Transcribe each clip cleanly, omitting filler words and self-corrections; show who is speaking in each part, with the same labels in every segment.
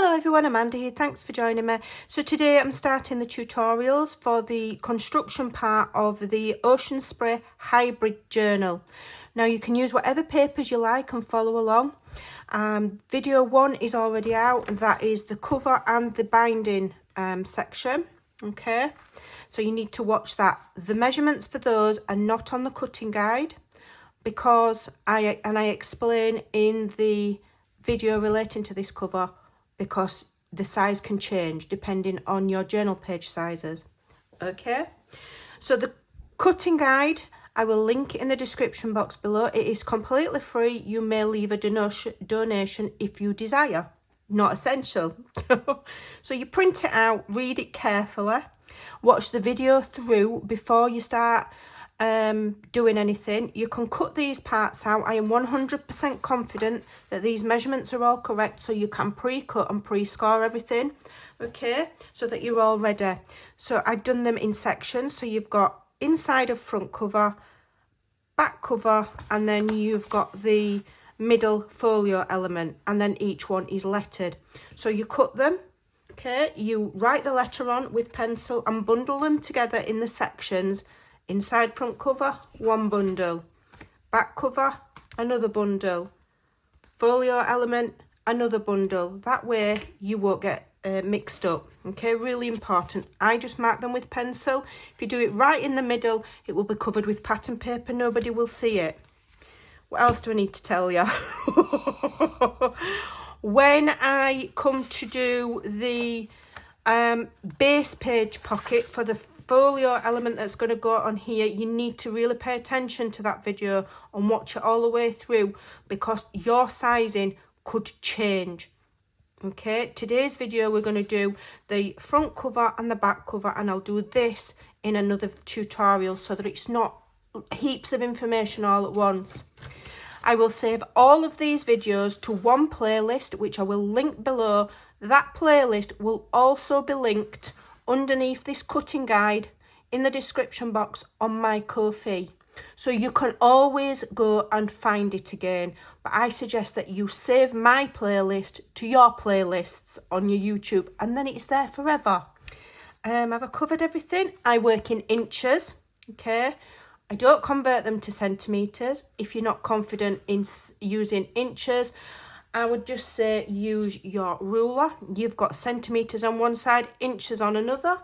Speaker 1: Hello everyone, Amanda here. Thanks for joining me. So today I'm starting the tutorials for the construction part of the Ocean Spray Hybrid Journal. Now you can use whatever papers you like and follow along. Video 1 is already out, and that is the cover and the binding section. Okay, so you need to watch that. The measurements for those are not on the cutting guide because I explain in the video relating to this cover because the size can change depending on your journal page sizes. Okay, so the cutting guide, I will link it in the description box below. It is completely free. You may leave a donation if you desire. Not essential. So you print it out, read it carefully, watch the video through before you start doing anything. You can cut these parts out. I am 100% confident that these measurements are all correct, so you can pre-cut and pre-score everything, okay, so that you're all ready. So I've done them in sections. So you've got inside of front cover, back cover, and then you've got the middle folio element, and then each one is lettered. So you cut them, okay, you write the letter on with pencil and bundle them together in the sections. Inside front cover, one bundle, back cover, another bundle, folio element, another bundle. That way you won't get mixed up. Okay, really important. I just mark them with pencil. If you do it right in the middle, it will be covered with pattern paper. Nobody will see it. What else do I need to tell you? When I come to do the base page pocket for the folio element that's going to go on here, you need to really pay attention to that video and watch it all the way through because your sizing could change. Okay, today's video we're going to do the front cover and the back cover, and I'll do this in another tutorial so that it's not heaps of information all at once. I will save all of these videos to one playlist, which I will link below. That playlist will also be linked underneath this cutting guide in the description box on my Ko-fi. So you can always go and find it again. But I suggest that you save my playlist to your playlists on your YouTube, and then it's there forever. Have I covered everything? I work in inches, okay? I don't convert them to centimetres. If you're not confident in using inches, I would just say use your ruler. You've got centimetres on one side, inches on another.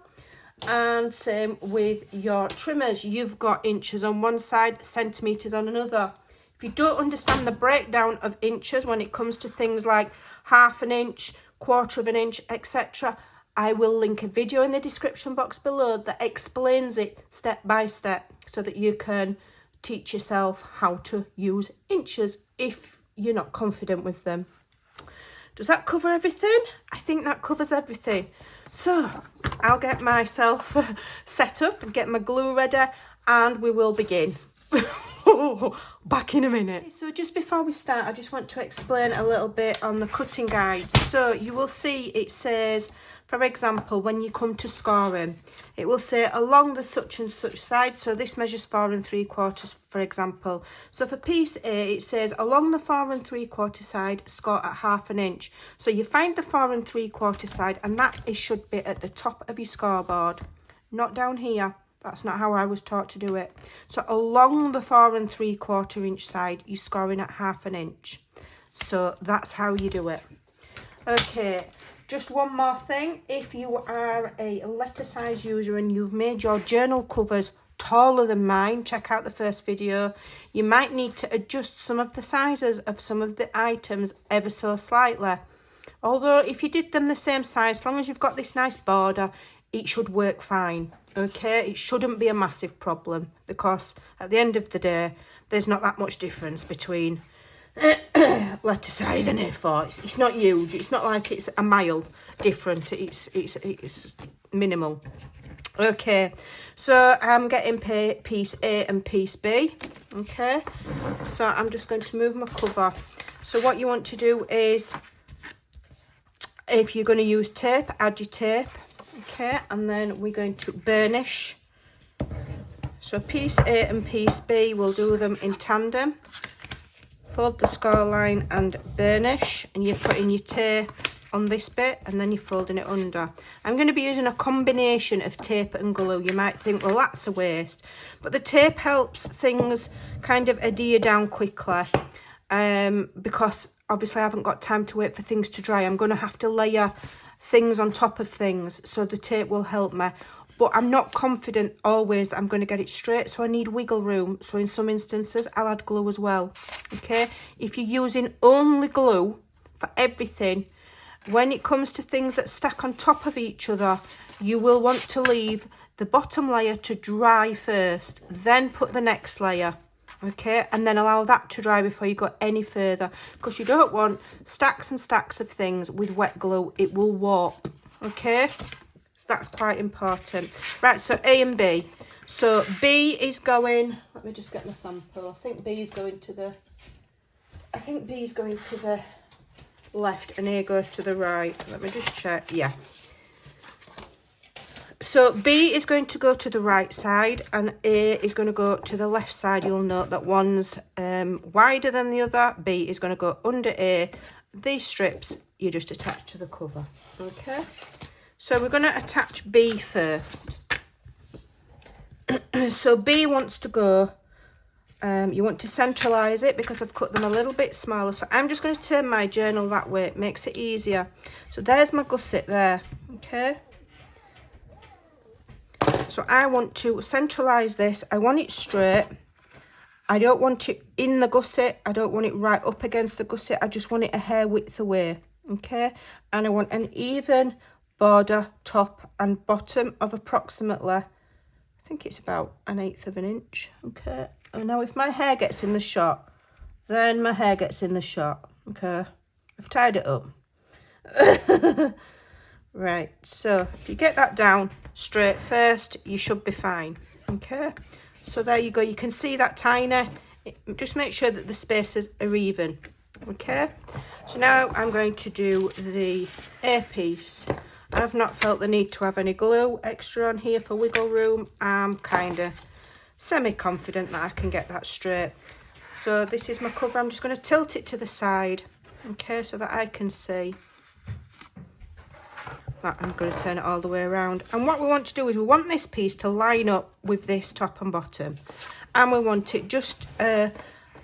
Speaker 1: And same with your trimmers. You've got inches on one side, centimetres on another. If you don't understand the breakdown of inches when it comes to things like half an inch, quarter of an inch, etc., I will link a video in the description box below that explains it step by step so that you can teach yourself how to use inches if you're not confident with them. Does that cover everything? I think that covers everything. So I'll get myself set up and get my glue ready, and we will begin. Back in a minute. So just before we start, I just want to explain a little bit on the cutting guide. So you will see it says, for example, when you come to scoring, it will say along the such and such side. So this measures 4 3/4, for example. So for piece A, it says along the 4 3/4 side, score at half an inch. So you find the 4 3/4 side, and that should be at the top of your scoreboard, not down here. That's not how I was taught to do it. So along the 4 3/4 inch side, you're scoring at half an inch. So that's how you do it. Okay. Just one more thing, if you are a letter size user and you've made your journal covers taller than mine, check out the first video. You might need to adjust some of the sizes of some of the items ever so slightly. Although if you did them the same size, as long as you've got this nice border, it should work fine. Okay, it shouldn't be a massive problem because at the end of the day, there's not that much difference between letter size and A4. It's not huge. It's not like it's a mile difference. It's minimal. Okay, so I'm getting piece A and piece B. Okay, so I'm just going to move my cover. So what you want to do is, if you're going to use tape, add your tape. Okay, and then we're going to burnish. So piece A and piece B, we'll do them in tandem. Fold the score line and burnish, and you put in your tape on this bit, and then you're folding it under. I'm going to be using a combination of tape and glue. You might think, well, that's a waste, but the tape helps things kind of adhere down quickly, because obviously I haven't got time to wait for things to dry. I'm going to have to layer things on top of things, so the tape will help me. But I'm not confident always that I'm going to get it straight, so I need wiggle room. So in some instances, I'll add glue as well, okay? If you're using only glue for everything, when it comes to things that stack on top of each other, you will want to leave the bottom layer to dry first, then put the next layer, okay? And then allow that to dry before you go any further, because you don't want stacks and stacks of things with wet glue. It will warp, okay? That's quite important. Right, so A and B. So B is going, let me just get my sample. I think B is going to the left and A goes to the right. Let me just check. Yeah. So B is going to go to the right side and A is going to go to the left side. You'll note that one's wider than the other. B is going to go under A. These strips you just attach to the cover, okay? So we're going to attach B first. So B wants to go, you want to centralise it because I've cut them a little bit smaller. So I'm just going to turn my journal that way. It makes it easier. So there's my gusset there, okay? So I want to centralise this. I want it straight. I don't want it in the gusset. I don't want it right up against the gusset. I just want it a hair width away, okay? And I want an even border, top and bottom of approximately, I think it's about 1/8 of an inch, okay? And now if my hair gets in the shot, then my hair gets in the shot, okay? I've tied it up. Right, so if you get that down straight first, you should be fine, okay? So there you go. You can see that tiny. Just make sure that the spaces are even, okay? So now I'm going to do the A piece. I've not felt the need to have any glue extra on here for wiggle room. I'm kind of semi-confident that I can get that straight. So this is my cover. I'm just going to tilt it to the side, okay, so that I can see. That I'm going to turn it all the way around. And what we want to do is we want this piece to line up with this top and bottom. And we want it just the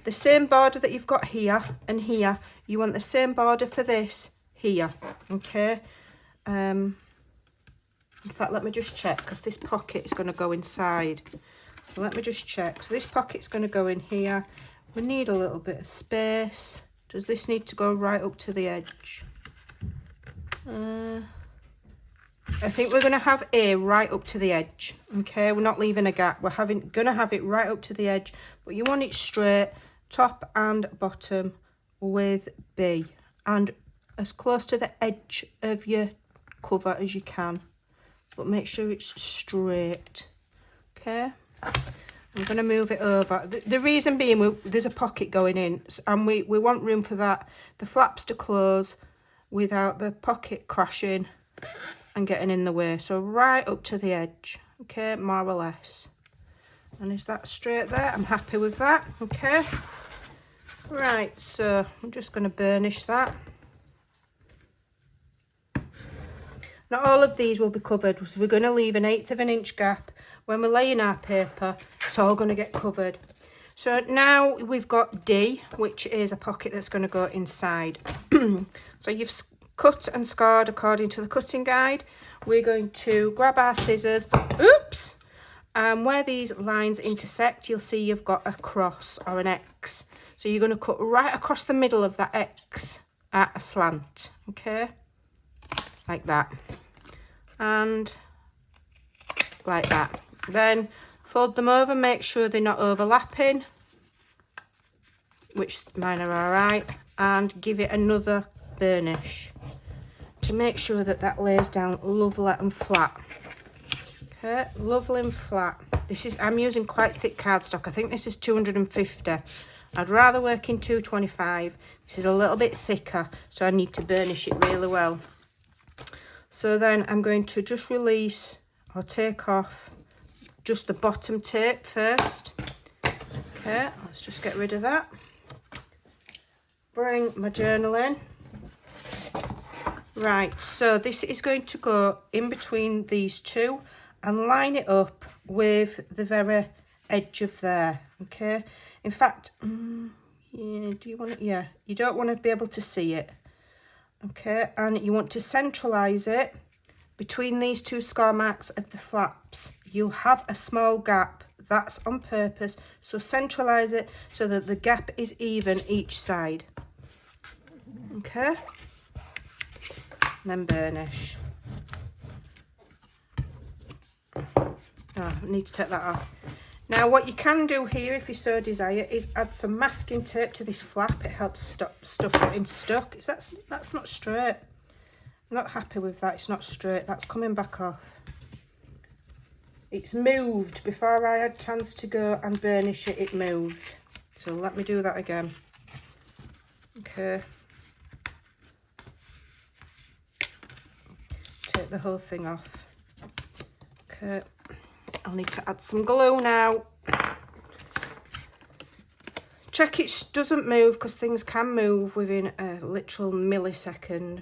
Speaker 1: same border that you've got here and here. You want the same border for this here, okay? In fact, let me just check, because this pocket is going to go inside. So let me just check. So this pocket's going to go in here. We need a little bit of space. Does this need to go right up to the edge? I think we're going to have A right up to the edge, okay? We're not leaving a gap. We're going to have it right up to the edge, but you want it straight, top and bottom with B, and as close to the edge of your cover as you can, but make sure it's straight, okay? I'm going to move it over. The reason being, there's a pocket going in, and we want room for that, the flaps to close without the pocket crashing and getting in the way. So right up to the edge, okay, more or less. And is that straight there? I'm happy with that, okay? Right, so I'm just going to burnish that. Not all of these will be covered, so we're going to leave 1/8 of an inch gap. When we're laying our paper, it's all going to get covered. So now we've got D, which is a pocket that's going to go inside. So you've cut and scored according to the cutting guide. We're going to grab our scissors, oops, and where these lines intersect, you'll see you've got a cross or an X. So you're going to cut right across the middle of that X at a slant, okay, like that, and like that. Then fold them over, make sure they're not overlapping, which mine are all right, and give it another burnish to make sure that that lays down lovely and flat. Okay, lovely and flat. This is, I'm using quite thick cardstock. I think this is 250. I'd rather work in 225. This is a little bit thicker, so I need to burnish it really well. So then I'm going to just release or take off just the bottom tape first. Okay, let's just get rid of that. Bring my journal in. Right, so this is going to go in between these two and line it up with the very edge of there, okay? In fact, yeah, do you want it? Yeah, you don't want to be able to see it, okay? And you want to centralise it between these two score marks of the flaps. You'll have a small gap, that's on purpose, so centralise it so that the gap is even each side, okay? And then burnish. Oh, I need to take that off. Now what you can do here, if you so desire, is add some masking tape to this flap. It helps stop stuff getting stuck. That's not straight. I'm not happy with that. It's not straight. That's coming back off. It's moved. Before I had a chance to go and burnish it, it moved. So let me do that again. Okay. Take the whole thing off. Okay. I'll need to add some glue now. Check it doesn't move, because things can move within a literal millisecond.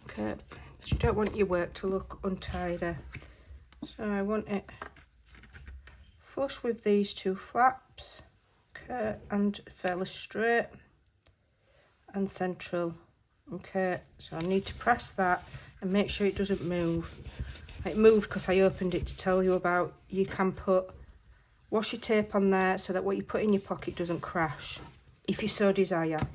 Speaker 1: Okay, so you don't want your work to look untidy. So I want it flush with these two flaps, okay, and fairly straight and central. Okay, so I need to press that and make sure it doesn't move. It moved because I opened it to tell you about. You can put washi tape on there so that what you put in your pocket doesn't crash, if you so desire.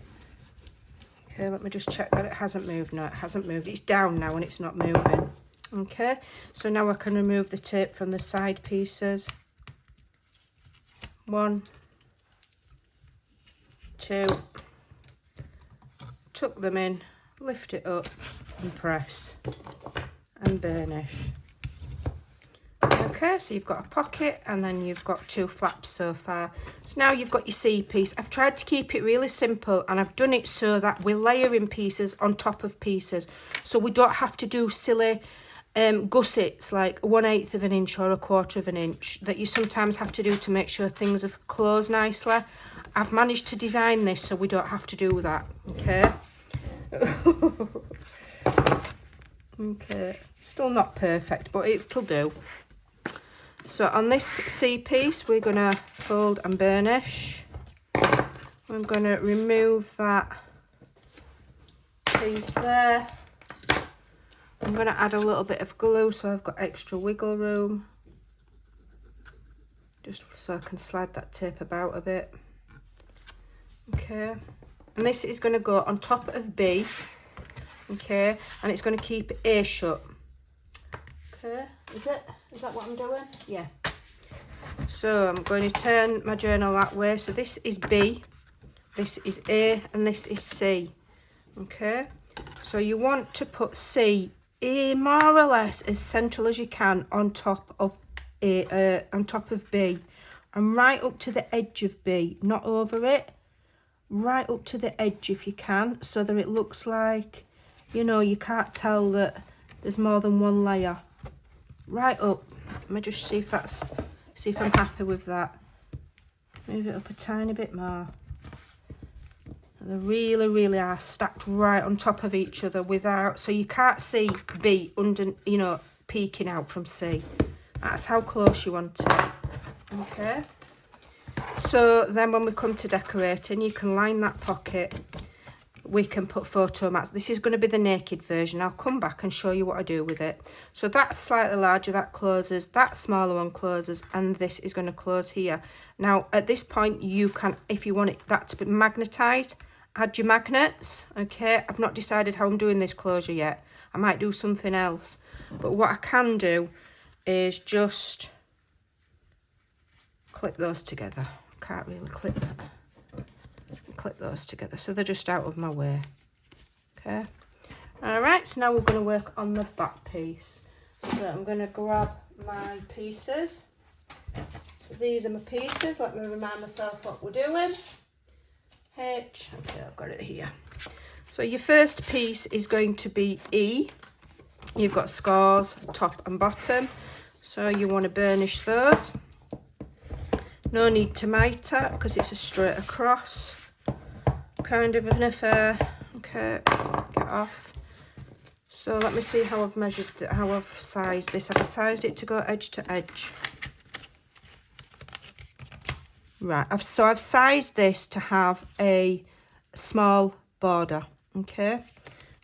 Speaker 1: Okay, let me just check that it hasn't moved. No, it hasn't moved. It's down now and it's not moving. Okay, so now I can remove the tape from the side pieces. 1, 2, tuck them in, lift it up and press and burnish. Okay, so you've got a pocket and then you've got 2 flaps so far. So now you've got your C piece. I've tried to keep it really simple, and I've done it so that we're layering pieces on top of pieces, so we don't have to do silly gussets like 1/8 of an inch or 1/4 of an inch that you sometimes have to do to make sure things are closed nicely. I've managed to design this so we don't have to do that. Okay. Okay, still not perfect, but it'll do. So on this C piece, we're going to fold and burnish. I'm going to remove that piece there. I'm going to add a little bit of glue so I've got extra wiggle room, just so I can slide that tape about a bit. Okay, and this is going to go on top of B. Okay, and it's going to keep A shut. Okay, is that what I'm doing? Yeah. So I'm going to turn my journal that way. So this is B, this is A, and this is C. Okay, so you want to put C more or less as central as you can on top of A, on top of B, and right up to the edge of B, not over it. Right up to the edge if you can, so that it looks like, you know, you can't tell that there's more than one layer. Right up. Let me just see if I'm happy with that. Move it up a tiny bit more. And they really, really are stacked right on top of each other without, so you can't see B under, you know, peeking out from C. That's how close you want it. Okay. So then when we come to decorating, you can line that pocket. We can put photo mats. This is going to be the naked version. I'll come back and show you what I do with it. So that's slightly larger, that closes, that smaller one closes, and this is going to close here. Now at this point you can, if you want that to be magnetised, add your magnets. Okay, I've not decided how I'm doing this closure yet. I might do something else, but what I can do is just clip those together. Can't really clip those together, so they're just out of my way. Okay, all right, so now we're going to work on the back piece. So I'm going to grab my pieces. So these are my pieces. Let me remind myself what we're doing. H, okay, I've got it here. So your first piece is going to be E. You've got scores top and bottom, so you want to burnish those. No need to mitre because it's a straight across. kind of an affair. Okay, get off. So let me see how I've measured it, how I've sized this. I've sized it to go edge to edge. Right, I've sized this to have a small border, okay?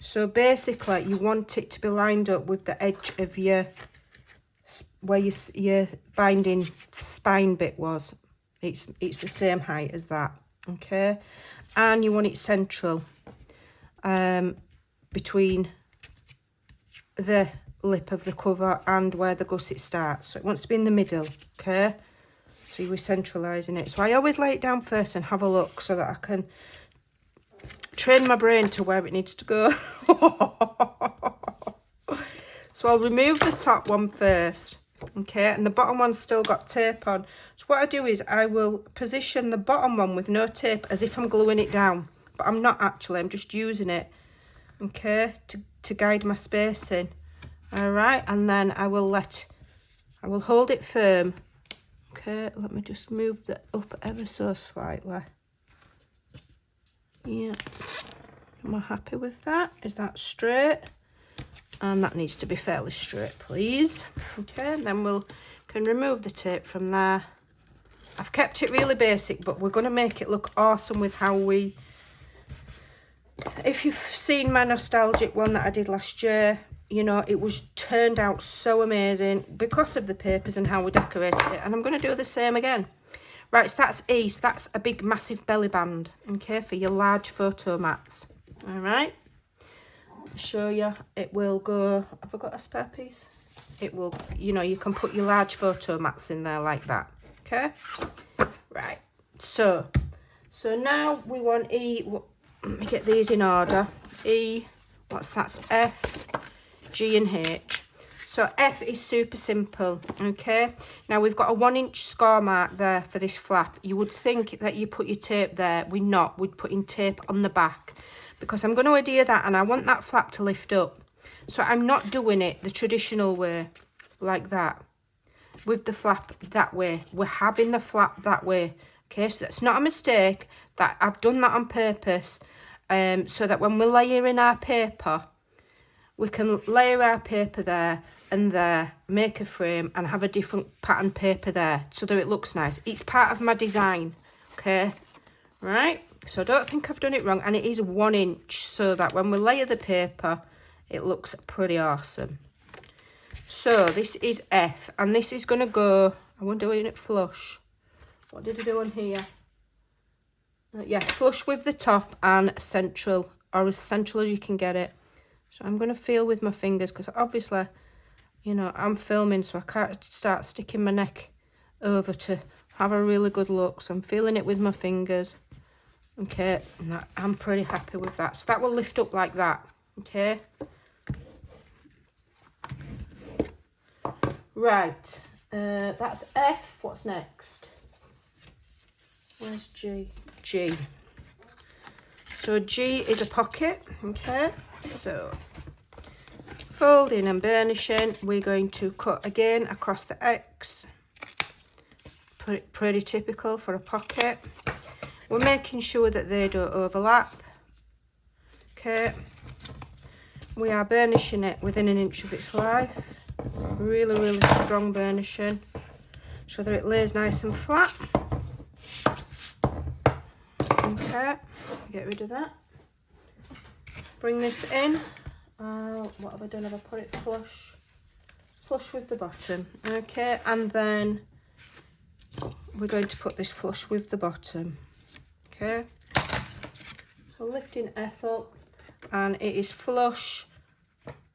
Speaker 1: So basically, you want it to be lined up with the edge of your, where your binding spine bit was. It's the same height as that, okay? And you want it central, between the lip of the cover and where the gusset starts. So it wants to be in the middle, okay? So we're centralising it. So I always lay it down first and have a look so that I can train my brain to where it needs to go. So I'll remove the top one first, okay? And the bottom one's still got tape on. So what I do is I will position the bottom one with no tape as if I'm gluing it down. But I'm not actually, I'm just using it, okay, to guide my spacing. All right, and then I will hold it firm. Okay, let me just move that up ever so slightly. Yeah, am I happy with that? Is that straight? And that needs to be fairly straight, please. Okay, and then we can remove the tape from there. I've kept it really basic, but we're going to make it look awesome with how we... If you've seen my nostalgic one that I did last year, you know, it was turned out so amazing because of the papers and how we decorated it. And I'm going to do the same again. Right, so that's E. So that's a big, massive belly band, okay, for your large photo mats. All right. I'll show you. It will go... Have I got a spare piece? It will, you know, you can put your large photo mats in there like that, okay? Right. So now we want E... Let me get these in order. E, that's F, G and H. So F is super simple, okay? Now we've got a 1 inch score mark there for this flap. You would think that you put your tape there. We're not. We'd put in tape on the back because I'm going to adhere that and I want that flap to lift up. So I'm not doing it the traditional way, like that, with the flap that way. We're having the flap that way, okay? So that's not a mistake. That I've done that on purpose, so that when we layer in our paper, we can layer our paper there and there, make a frame and have a different pattern paper there so that it looks nice. It's part of my design, okay? Right, so I don't think I've done it wrong, and it is 1 inch so that when we layer the paper, it looks pretty awesome. So this is F, and this is going to go, I wonder doing it flush. What did I do on here? Yeah, flush with the top and central, or as central as you can get it. So I'm going to feel with my fingers because obviously, you know, I'm filming, so I can't start sticking my neck over to have a really good look. So I'm feeling it with my fingers. Okay, and I'm pretty happy with that. So that will lift up like that, okay? Right, that's F. What's next? Where's G? G. So G is a pocket, okay? So folding and burnishing, we're going to cut again across the X. Pretty typical for a pocket. We're making sure that they don't overlap. Okay. We are burnishing it within 1 inch of its life. Really, really strong burnishing so that it lays nice and flat. Okay, get rid of that. Bring this in. What have I done? Have I put it flush with the bottom? Okay, and then we're going to put this flush with the bottom. Okay, so lifting F up, and it is flush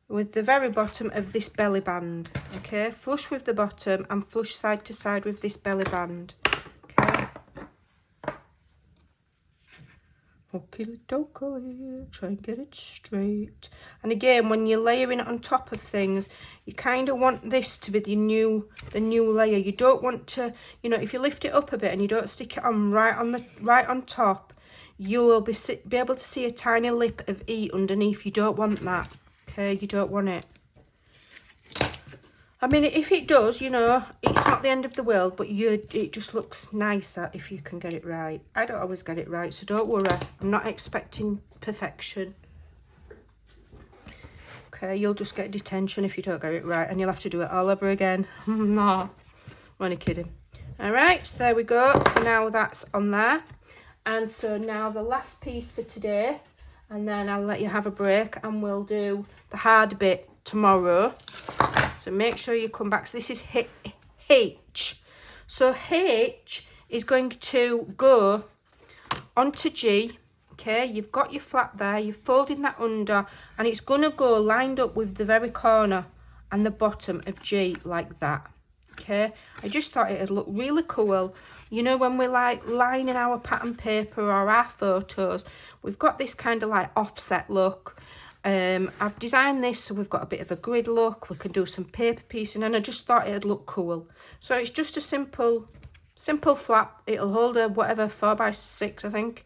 Speaker 1: with the very bottom of this belly band. Okay, flush with the bottom and flush side to side with this belly band. Okay. Okie-dokie, try and get it straight. And again, when you're layering it on top of things, you kind of want this to be the new layer. You don't want to, you know, if you lift it up a bit and you don't stick it on right on top, you will be able to see a tiny lip of E underneath. You don't want that, okay? You don't want it. I mean, if it does, you know, it's not the end of the world, but it just looks nicer if you can get it right. I don't always get it right, so don't worry. I'm not expecting perfection. Okay, you'll just get detention if you don't get it right, and you'll have to do it all over again. No, I'm only kidding. All right, so there we go. So now that's on there. And so now the last piece for today, and then I'll let you have a break, and we'll do the hard bit tomorrow. So make sure you come back. So this is H. So H is going to go onto G. Okay, you've got your flap there, you're folding that under, and it's going to go lined up with the very corner and the bottom of G like that. Okay, I just thought it'd look really cool. You know, when we're like lining our pattern paper or our photos, we've got this kind of like offset look. I've designed this so we've got a bit of a grid look. We can do some paper piecing, and I just thought it'd look cool. So it's just a simple flap. It'll hold a whatever 4x6, I think.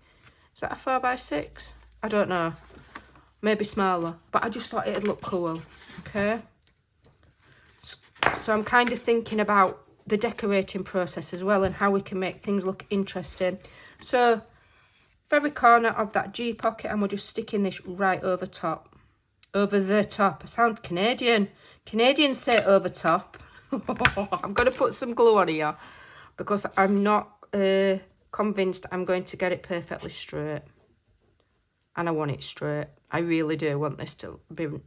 Speaker 1: Is that a 4x6? I don't know. Maybe smaller, but I just thought it'd look cool. Okay. So I'm kind of thinking about the decorating process as well, and how we can make things look interesting. So very corner of that G pocket, and we're just sticking this right over top. Over the top. I sound Canadian. Canadians say over top. I'm going to put some glue on here because I'm not convinced I'm going to get it perfectly straight. And I want it straight. I really do want this to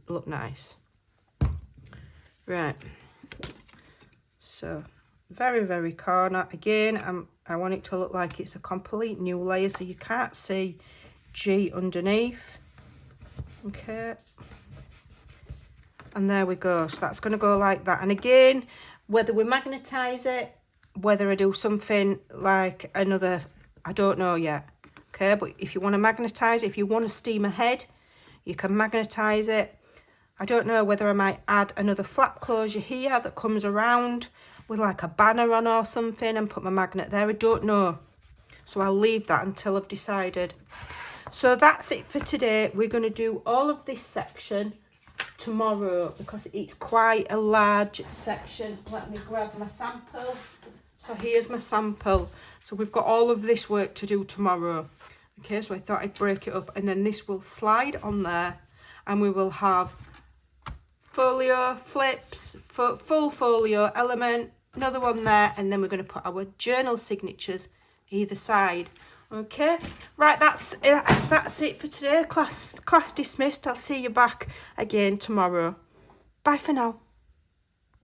Speaker 1: look nice. Right. So very, very corner. Again, I want it to look like it's a complete new layer, so you can't see G underneath. Okay. And there we go. So that's going to go like that. And again, whether we magnetise it, whether I do something like another, I don't know yet. Okay, but if you want to magnetise it, if you want to steam ahead, you can magnetise it. I don't know whether I might add another flap closure here that comes around with like a banner on or something and put my magnet there. I don't know. So I'll leave that until I've decided. So that's it for today. We're going to do all of this section tomorrow because it's quite a large section. Let me grab my sample. So here's my sample. So we've got all of this work to do tomorrow. Okay, so I thought I'd break it up, and then this will slide on there, and we will have folio, flips, full folio element, another one there, and then we're going to put our journal signatures either side. Okay, right, that's it for today. Class dismissed. I'll see you back again tomorrow. Bye for now.